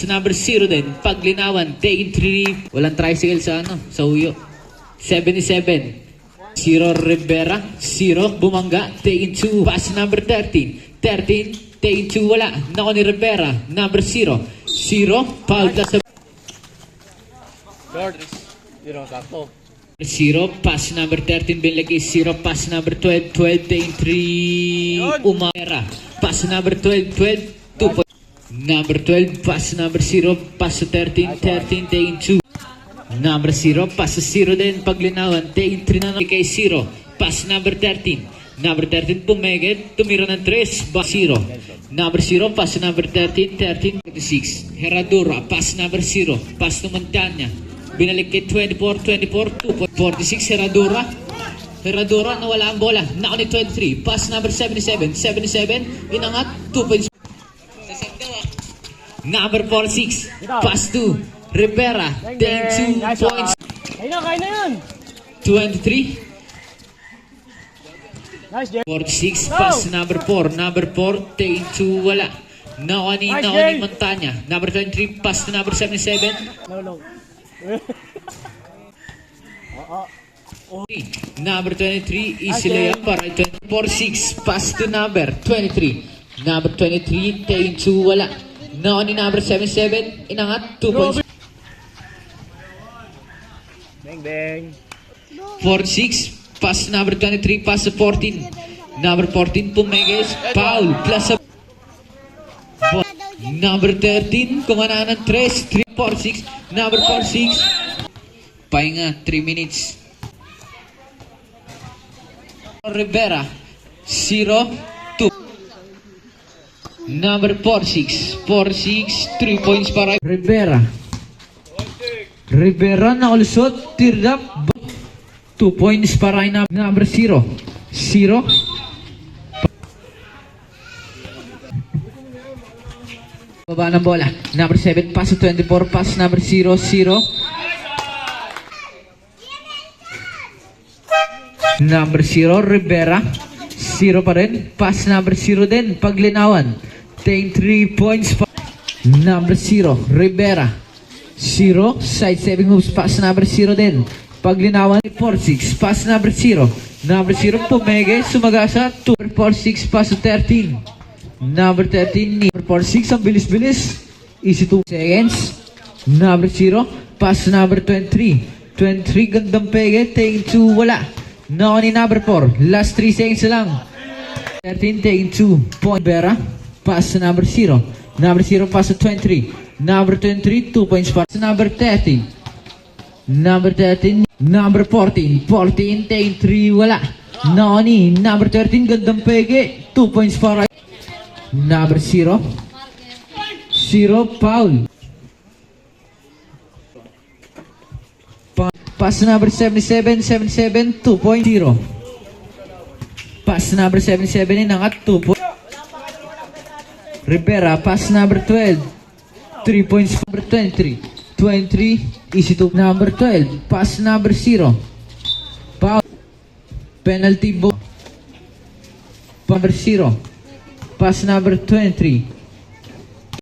Pass number 0 din. Paglinawan. Taking 3. Walang tricycle sa sa Uyo. 77. 0 Rivera. 0 Bumanga. Taking 2. Pass number 13. 13. Taking 2 wala. Nako ni Rivera. Number 0. 0. Foul plus sa George, zero, sakto. 0. Pass number 13. Binlagay 0. Pass number 12. 12. Taking 3. Umera. Pass number 12. 12. 2 points. Number 12. Pass number 0. Pass to 13. 13. Taking 2. Number 0. Pass to 0 din. Paglinawan. Taking 3 na kay 0. Pass number 13. Number 13 pumeged. Tumira ng 3. 0. Number 0. Pass number 13. 13. 26. Herradura. Pass number 0. Pass to Montana. Binalik kay 24. 24. 2. 46. Herradura. Herradura. Nawala ang bola. Nako ni 23. Pass number 77. 77. Inangat. 2 points. Number 46. Pass to Rivera. Take 2 points. Kaya na yun. 23. Nice, Jay. 46. Pass number 4. Number 4. Take 2. Wala. Nawani Montana. Number 23. Pass to number 77. No. Number 23. Easy layup para 24-6. Pass to number 23. Number 23. Take 2. Wala. Nawani number 77. Inangat. 2 points. Bang. 46. Pass number 23. Pass to 14. Number 14. Pumeges. Foul. Plus a number 13. Kumana ng 3. 3, 4, 6. Number 4, 6. Pahinga. 3 minutes. Rivera. 0, 2. Number 4, 6. 4, 6. 3 points para Rivera. Rivera na ulusot. Teared up. 2 points para number 0. 0. Baba ng bola. Number 7. Pass to 24. Pass number 0. 0. Number 0. Rivera. 0 pa rin. Pass number 0 din. Paglinawan. Take 3 points. Number 0. Rivera. 0. Side stepping moves. Pass number 0 din. Paglinawan. 4-6. Pass number 0. Number 0. Pumege. Sumagasa. 2. 4-6. Pass to 13. Number 13. Number 4-6. Ang bilis-bilis. Easy 2 seconds. Number 0. Pass number 23. 23. Gandang pege. Take 2. Wala. No ni number 4. Last 3 seconds lang. 13 taking 2. Point Vera. Pass to number 0. Number 0 pass to 23. Number 23. 2 points pass to number 13. Number 13. Number 14. 14 taking 3. Wala. No ni number 13. Gandang pege. 2 points para number 0. 0 foul. Pass number 77, 77, 2.0. Pass number 77 inangat 2 points. Rivera, pass number 12. 3 points number 23. 23, easy to number 12. Pass number 0. Foul. Penalty ball. Number 0. Pass number 23.